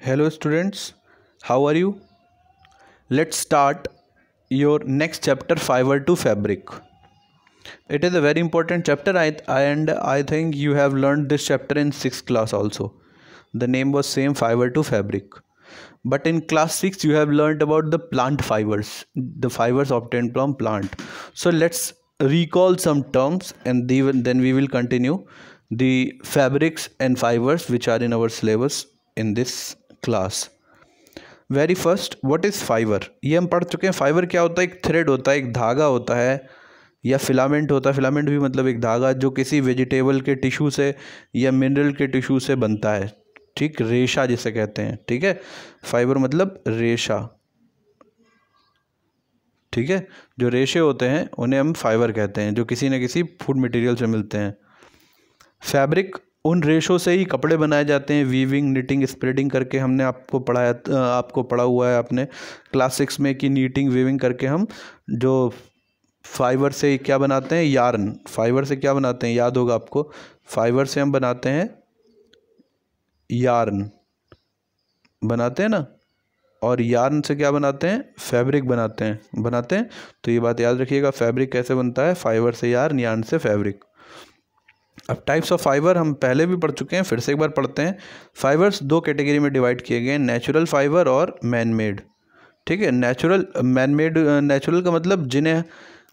Hello students, how are you? Let's start your next chapter, fiber to fabric. It is a very important chapter and I think you have learned this chapter in 6th class also. The name was same, fiber to fabric. But in class 6 you have learned about the plant fibers, the fibers obtained from plant. So let's recall some terms and then we will continue the fabrics and fibers which are in our syllabus in this class. Very first, what is fibre? ये हम पढ़ चुके हैं. Fibre क्या होता है? एक thread होता है, एक धागा होता है, या फिलामेंट होता है. फिलामेंट भी मतलब एक धागा जो किसी वेजिटेबल के टिश्यू से या मिनरल के टिश्यू से बनता है. ठीक, रेशा जिसे कहते हैं. ठीक है, फाइबर मतलब रेशा. ठीक है, जो रेशे होते हैं उन्हें हम फाइबर कहते हैं, जो किसी न किसी फूड मटेरियल से मिलते हैं. फैब्रिक, उन रेशों से ही कपड़े बनाए जाते हैं. वीविंग, निटिंग, स्प्रेडिंग करके हमने आपको पढ़ा हुआ है आपने क्लास 6 में कि नीटिंग, वीविंग करके हम जो फाइबर से क्या बनाते हैं, यार्न. फाइबर से क्या बनाते हैं, याद होगा आपको. फाइबर से हम बनाते हैं यार्न, बनाते हैं ना. और यार्न से क्या बनाते हैं, फैब्रिक बनाते हैं. तो ये बात याद रखिएगा, फैब्रिक कैसे बनता है, फाइबर से यार्न, यार्न से फैब्रिक. अब टाइप्स ऑफ फाइबर हम पहले भी पढ़ चुके हैं, फिर से एक बार पढ़ते हैं. फाइबर्स दो कैटेगरी में डिवाइड किए गए हैं, नेचुरल फाइबर और मैन मेड. ठीक है, नेचुरल, मैन मेड. नेचुरल का मतलब जिन्हें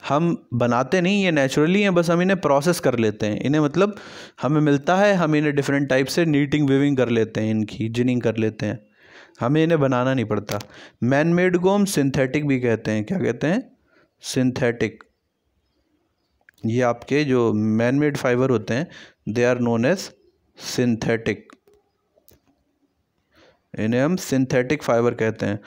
हम बनाते नहीं, ये नेचुरली हैं, बस हम इन्हें प्रोसेस कर लेते हैं. इन्हें मतलब हमें मिलता है, हम इन्हें डिफरेंट टाइप से नीटिंग वीविंग कर लेते हैं, इनकी जिनिंग कर लेते हैं, हमें इन्हें बनाना नहीं पड़ता. मैन मेड को हम सिंथेटिक भी कहते हैं. क्या कहते हैं, सिंथेटिक. ये आपके जो मैन मेड फाइबर होते हैं, they are known as synthetic. इन्हें हम सिंथेटिक फाइबर कहते हैं.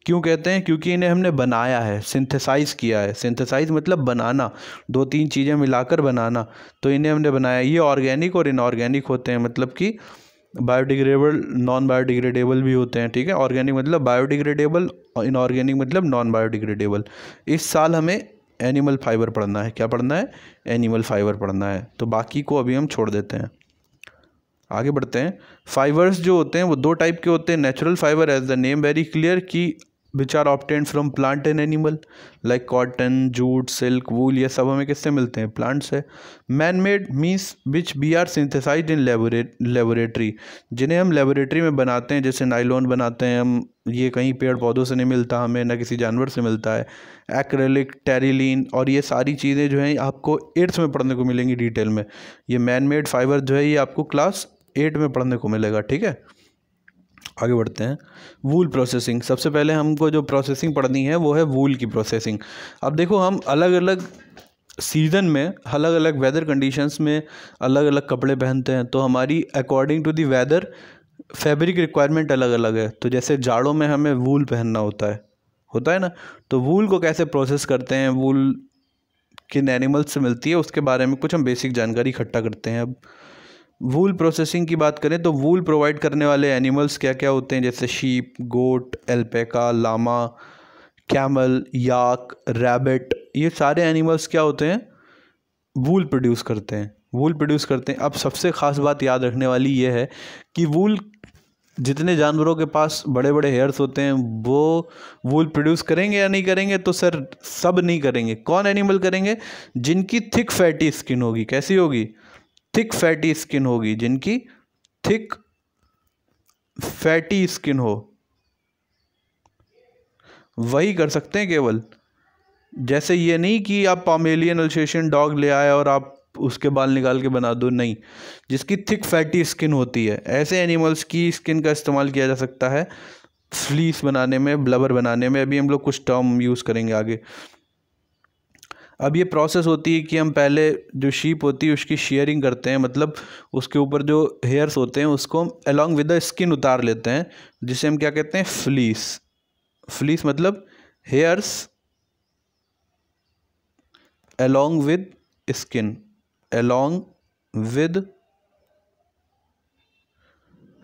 क्यों कहते हैं? क्योंकि इन्हें हमने बनाया है, सिंथेसाइज किया है. सिंथेसाइज मतलब बनाना, दो तीन चीज़ें मिलाकर बनाना. तो इन्हें हमने बनाया. ये ऑर्गेनिक और इनऑर्गेनिक होते हैं, मतलब कि बायोडिग्रेडेबल, नॉन बायोडिग्रेडेबल भी होते हैं. ठीक है, ऑर्गेनिक मतलब बायोडिग्रेडेबल और इनऑर्गेनिक मतलब नॉन बायोडिग्रेडेबल. इस साल हमें एनिमल फाइबर पढ़ना है. क्या पढ़ना है? एनिमल फाइबर पढ़ना है. तो बाकी को अभी हम छोड़ देते हैं, आगे बढ़ते हैं. फाइबर्स जो होते हैं वो दो टाइप के होते हैं. Natural fibre, as the name very clear, की which are obtained from plant and animal, like cotton, jute, silk, wool. ये सब हमें किससे मिलते हैं? प्लांट से. Man made means which be are synthesized in laboratory, जिन्हें हम लेबोरेटरी में बनाते हैं. जैसे नाइलॉन बनाते हैं हम, ये कहीं पेड़ पौधों से नहीं मिलता हमें, ना किसी जानवर से मिलता है. एक्रेलिक, टेरिलीन और ये सारी चीज़ें जो हैं आपको 8th में पढ़ने को मिलेंगी डिटेल में. ये मैन मेड फाइबर जो है ये आपको क्लास 8 में पढ़ने को मिलेगा. ठीक है, आगे बढ़ते हैं. वूल प्रोसेसिंग. सबसे पहले हमको जो प्रोसेसिंग पढ़नी है वो है वूल की प्रोसेसिंग. अब देखो, हम अलग अलग सीज़न में, अलग अलग वेदर कंडीशंस में अलग अलग कपड़े पहनते हैं. तो हमारी according to the weather fabric requirement अलग अलग है. तो जैसे जाड़ों में हमें वूल पहनना होता है ना. तो वूल को कैसे प्रोसेस करते हैं, वूल किन एनिमल्स से मिलती है, उसके बारे में कुछ हम बेसिक जानकारी इकट्ठा करते हैं. अब वूल प्रोसेसिंग की बात करें तो वूल प्रोवाइड करने वाले एनिमल्स क्या क्या होते हैं, जैसे शीप, गोट, एल्पैका, लामा, कैमल, याक, रैबिट. ये सारे एनिमल्स क्या होते हैं? वूल प्रोड्यूस करते हैं. अब सबसे ख़ास बात याद रखने वाली ये है कि वूल, जितने जानवरों के पास बड़े बड़े हेयर्स होते हैं वो वूल प्रोड्यूस करेंगे या नहीं करेंगे? तो सर, सब नहीं करेंगे. कौन एनिमल करेंगे? जिनकी थिक फैटी स्किन होगी. कैसी होगी? थिक फैटी स्किन होगी. जिनकी थिक फैटी स्किन हो, वही कर सकते हैं केवल. जैसे ये नहीं कि आप पामेलियन अल्सेशियन डॉग ले आए और आप उसके बाल निकाल के बना दो. नहीं, जिसकी थिक फैटी स्किन होती है, ऐसे एनिमल्स की स्किन का इस्तेमाल किया जा सकता है फ्लीस बनाने में, ब्लबर बनाने में. अभी हम लोग कुछ टर्म यूज़ करेंगे आगे. अब ये प्रोसेस होती है कि हम पहले जो शीप होती है उसकी शेयरिंग करते हैं, मतलब उसके ऊपर जो हेयर्स होते हैं उसको हम अलॉन्ग विद द स्किन उतार लेते हैं, जिसे हम क्या कहते हैं? फ्लीस. फ्लीस मतलब hairs along with skin, along with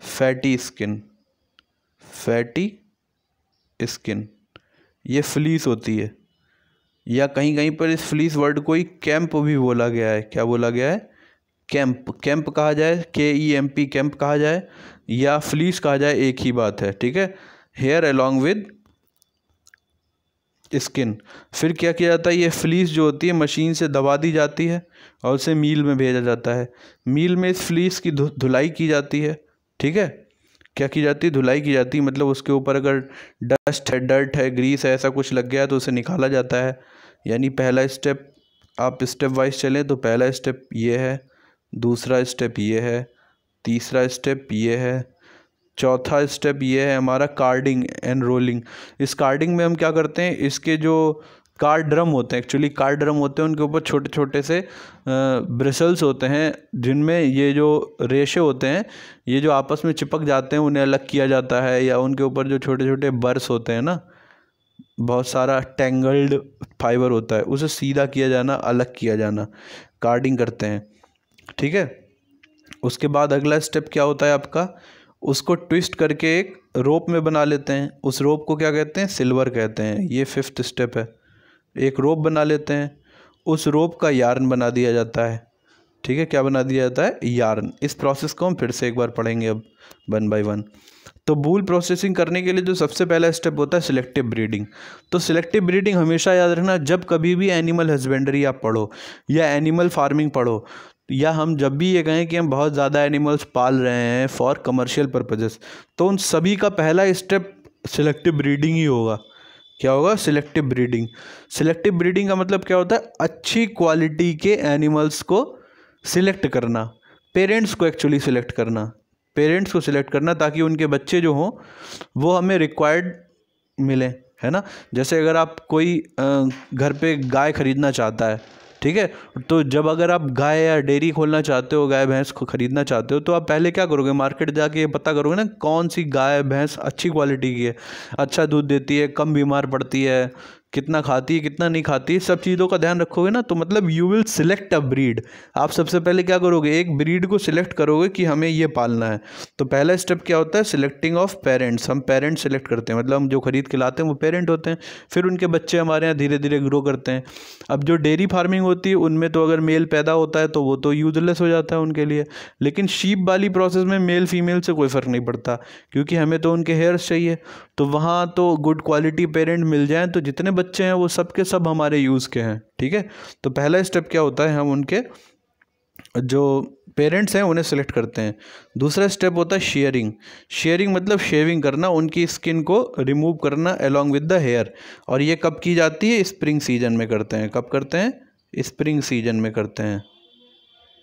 fatty skin, fatty skin. ये फ्लीस होती है, या कहीं कहीं पर इस फ्लीस वर्ड को ही कैंप भी बोला गया है. क्या बोला गया है? कैंप, कैंप कहा जाए, KEMP कैंप कहा जाए, या फ्लीस कहा जाए, एक ही बात है, ठीक है। Hair along with skin. फिर क्या किया जाता है, ये फ्लीस जो होती है मशीन से दबा दी जाती है और उसे मील में भेजा जाता है। मील में इस फ्लीस की धुलाई की जाती है, ठीक है। क्या की जाती है, धुलाई की जाती है, मतलब उसके ऊपर अगर डस्ट है, डर्ट है, ग्रीस है, ऐसा कुछ लग गया तो उसे निकाला जाता है। यानी पहला स्टेप, आप स्टेप वाइज चलें तो पहला स्टेप ये है, दूसरा स्टेप ये है, तीसरा स्टेप ये है, चौथा स्टेप ये है हमारा कार्डिंग एंड रोलिंग। इस कार्डिंग में हम क्या करते हैं, इसके जो कार्ड ड्रम होते हैं, एक्चुअली कार्ड ड्रम होते हैं, उनके ऊपर छोटे छोटे से ब्रिसल्स होते हैं, जिनमें ये जो रेशे होते हैं, ये जो आपस में चिपक जाते हैं, उन्हें अलग किया जाता है। या उनके ऊपर जो छोटे छोटे बर्स होते हैं ना, बहुत सारा टेंगल्ड फाइबर होता है, उसे सीधा किया जाना, अलग किया जाना, कार्डिंग करते हैं, ठीक है। उसके बाद अगला स्टेप क्या होता है आपका, उसको ट्विस्ट करके एक रोप में बना लेते हैं। उस रोप को क्या कहते हैं, सिल्वर कहते हैं। ये 5th स्टेप है। एक रोप बना लेते हैं, उस रोप का यार्न बना दिया जाता है, ठीक है। क्या बना दिया जाता है, यार्न। इस प्रोसेस को हम फिर से एक बार पढ़ेंगे अब 1 बाय 1। तो वूल प्रोसेसिंग करने के लिए जो सबसे पहला स्टेप होता है सिलेक्टिव ब्रीडिंग। तो सिलेक्टिव ब्रीडिंग हमेशा याद रखना, जब कभी भी एनिमल हस्बेंड्री आप पढ़ो या एनिमल फार्मिंग पढ़ो, या हम जब भी ये कहें कि हम बहुत ज़्यादा एनिमल्स पाल रहे हैं फॉर कमर्शियल पर्पजेस, तो उन सभी का पहला स्टेप सिलेक्टिव ब्रीडिंग ही होगा। क्या होगा, सिलेक्टिव ब्रीडिंग। सिलेक्टिव ब्रीडिंग का मतलब क्या होता है, अच्छी क्वालिटी के एनिमल्स को सिलेक्ट करना, पेरेंट्स को एक्चुअली सिलेक्ट करना, पेरेंट्स को सिलेक्ट करना, ताकि उनके बच्चे जो हों वो हमें रिक्वायर्ड मिले, है ना। जैसे अगर आप कोई घर पे गाय खरीदना चाहता है, ठीक है, तो जब अगर आप गाय या डेयरी खोलना चाहते हो, गाय भैंस को ख़रीदना चाहते हो, तो आप पहले क्या करोगे, मार्केट जाके ये पता करोगे ना कौन सी गाय भैंस अच्छी क्वालिटी की है, अच्छा दूध देती है, कम बीमार पड़ती है, कितना खाती है, कितना नहीं खाती है, सब चीज़ों का ध्यान रखोगे ना, तो मतलब you will select a breed. आप सबसे पहले क्या करोगे, एक ब्रीड को सिलेक्ट करोगे कि हमें ये पालना है। तो पहला स्टेप क्या होता है, सिलेक्टिंग ऑफ पेरेंट्स। हम पेरेंट सिलेक्ट करते हैं, मतलब हम जो खरीद के लाते हैं वो पेरेंट होते हैं। फिर उनके बच्चे हमारे यहाँ धीरे धीरे ग्रो करते हैं। अब जो डेयरी फार्मिंग होती है उनमें तो अगर मेल पैदा होता है तो वो तो यूजलेस हो जाता है उनके लिए, लेकिन शीप वाली प्रोसेस में मेल फीमेल से कोई फ़र्क नहीं पड़ता, क्योंकि हमें तो उनके हेयर्स चाहिए। तो वहाँ तो गुड क्वालिटी पेरेंट मिल जाएँ तो जितने बच्चे हैं वो सब के सब हमारे यूज़ के हैं, ठीक है। तो पहला स्टेप क्या होता है, हम उनके जो पेरेंट्स हैं उन्हें सेलेक्ट करते हैं। दूसरा स्टेप होता है शेयरिंग। शेयरिंग मतलब शेविंग करना, उनकी स्किन को रिमूव करना अलोंग विद द हेयर। और ये कब की जाती है, स्प्रिंग सीजन में करते हैं। कब करते हैं, स्प्रिंग सीजन में करते हैं,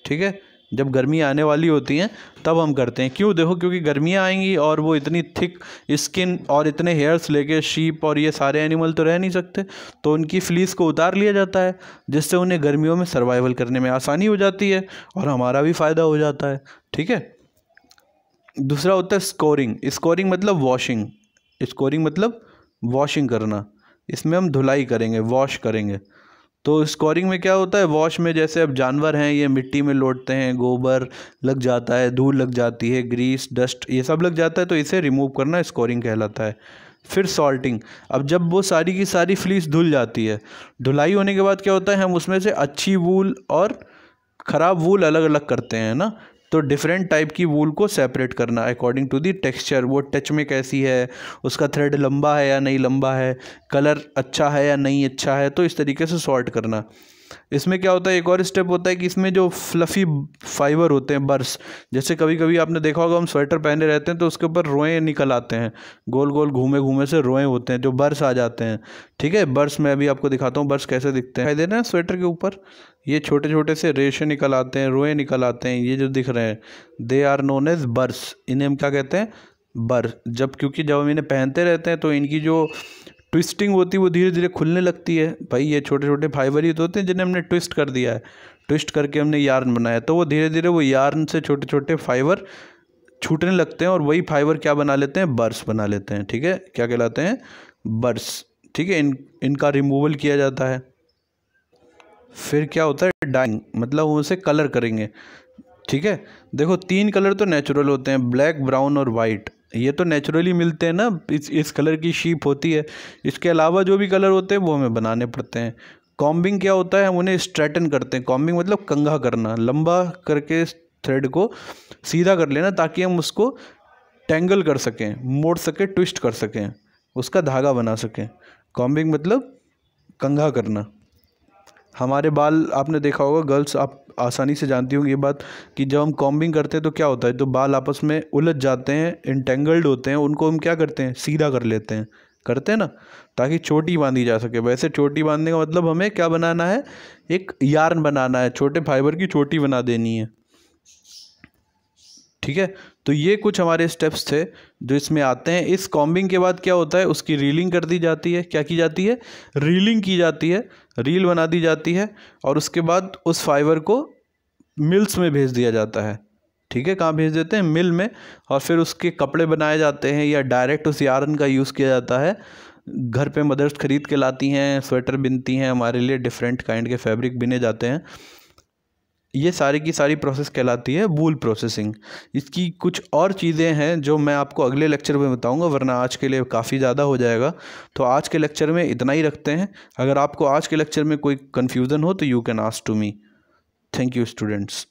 ठीक है। जब गर्मी आने वाली होती हैं तब हम करते हैं। क्यों, देखो, क्योंकि गर्मियाँ आएंगी और वो इतनी थिक स्किन और इतने हेयर्स लेके शीप और ये सारे एनिमल तो रह नहीं सकते, तो उनकी फ्लीस को उतार लिया जाता है, जिससे उन्हें गर्मियों में सर्वाइवल करने में आसानी हो जाती है और हमारा भी फ़ायदा हो जाता है, ठीक है। दूसरा होता है स्कोरिंग। स्कोरिंग मतलब वॉशिंग। स्कोरिंग मतलब वॉशिंग करना। इसमें हम धुलाई करेंगे, वॉश करेंगे। तो स्कोरिंग में क्या होता है, वॉश में जैसे अब जानवर हैं ये मिट्टी में लौटते हैं, गोबर लग जाता है, धूल लग जाती है, ग्रीस डस्ट ये सब लग जाता है, तो इसे रिमूव करना स्कोरिंग कहलाता है। फिर सॉल्टिंग। अब जब वो सारी की सारी फ्लीस धुल जाती है, धुलाई होने के बाद क्या होता है, हम उसमें से अच्छी वूल और ख़राब वूल अलग अलग करते हैं ना। तो डिफरेंट टाइप की वूल को सेपरेट करना अकॉर्डिंग टू दी टेक्सचर, वो टच में कैसी है, उसका थ्रेड लंबा है या नहीं लंबा है, कलर अच्छा है या नहीं अच्छा है, तो इस तरीके से सॉर्ट करना। इसमें क्या होता है, एक और स्टेप होता है कि इसमें जो फ्लफ़ी फाइबर होते हैं, बर्स, जैसे कभी कभी आपने देखा होगा हम स्वेटर पहने रहते हैं तो उसके ऊपर रोएं निकल आते हैं, गोल गोल घूमे घूमे से रोएं होते हैं, जो बर्स आ जाते हैं, ठीक है। बर्स मैं अभी आपको दिखाता हूँ बर्स कैसे दिखते हैं। दिखाई दे रहे हैं स्वेटर के ऊपर ये छोटे छोटे से रेशे निकल आते हैं, रोएं निकल आते हैं, ये जो दिख रहे हैं दे आर नोन एज बर्स। इन्हें हम क्या कहते हैं, बर। जब क्योंकि जब हम इन्हें पहनते रहते हैं तो इनकी जो ट्विस्टिंग होती है वो धीरे धीरे खुलने लगती है। भाई ये छोटे छोटे फाइबर ही तो होते हैं जिन्हें हमने ट्विस्ट कर दिया है, ट्विस्ट करके हमने यार्न बनाया, तो वो धीरे धीरे वो यार्न से छोटे छोटे फाइबर छूटने लगते हैं और वही फाइबर क्या बना लेते हैं, बर्स बना लेते हैं, ठीक है। क्या कहलाते हैं, बर्स, ठीक है। इनका रिमूवल किया जाता है। फिर क्या होता है, डाइंग, मतलब उनसे कलर करेंगे, ठीक है। देखो 3 कलर तो नेचुरल होते हैं, ब्लैक, ब्राउन और वाइट। ये तो नेचुरली मिलते हैं ना, इस कलर की शीप होती है। इसके अलावा जो भी कलर होते हैं वो हमें बनाने पड़ते हैं। कॉम्बिंग क्या होता है, हम उन्हें स्ट्रेटन करते हैं। कॉम्बिंग मतलब कंघा करना, लंबा करके थ्रेड को सीधा कर लेना ताकि हम उसको टेंगल कर सकें, मोड़ सकें, ट्विस्ट कर सकें, उसका धागा बना सकें। कॉम्बिंग मतलब कंघा करना। हमारे बाल आपने देखा होगा, गर्ल्स आप आसानी से जानती होंगी ये बात, कि जब हम कॉम्बिंग करते हैं तो क्या होता है, तो बाल आपस में उलझ जाते हैं, इंटेंगल्ड होते हैं, उनको हम क्या करते हैं, सीधा कर लेते हैं, करते हैं ना, ताकि चोटी बांधी जा सके। वैसे चोटी बांधने का मतलब हमें क्या बनाना है, एक यार्न बनाना है, छोटे फाइबर की चोटी बना देनी है। ठीक है, तो ये कुछ हमारे स्टेप्स थे जो इसमें आते हैं। इस कॉम्बिंग के बाद क्या होता है, उसकी रीलिंग कर दी जाती है। क्या की जाती है, रीलिंग की जाती है, रील बना दी जाती है, और उसके बाद उस फाइबर को मिल्स में भेज दिया जाता है। ठीक है, कहाँ भेज देते हैं, मिल में, और फिर उसके कपड़े बनाए जाते हैं, या डायरेक्ट उस यार्न का यूज़ किया जाता है। घर पे मदर्स खरीद के लाती हैं, स्वेटर बिनती हैं, हमारे लिए डिफरेंट काइंड के फैब्रिक बिने जाते हैं। ये सारी की सारी प्रोसेस कहलाती है वूल प्रोसेसिंग। इसकी कुछ और चीज़ें हैं जो मैं आपको अगले लेक्चर में बताऊंगा, वरना आज के लिए काफ़ी ज़्यादा हो जाएगा। तो आज के लेक्चर में इतना ही रखते हैं। अगर आपको आज के लेक्चर में कोई कन्फ्यूज़न हो तो you can ask to me. Thank you students.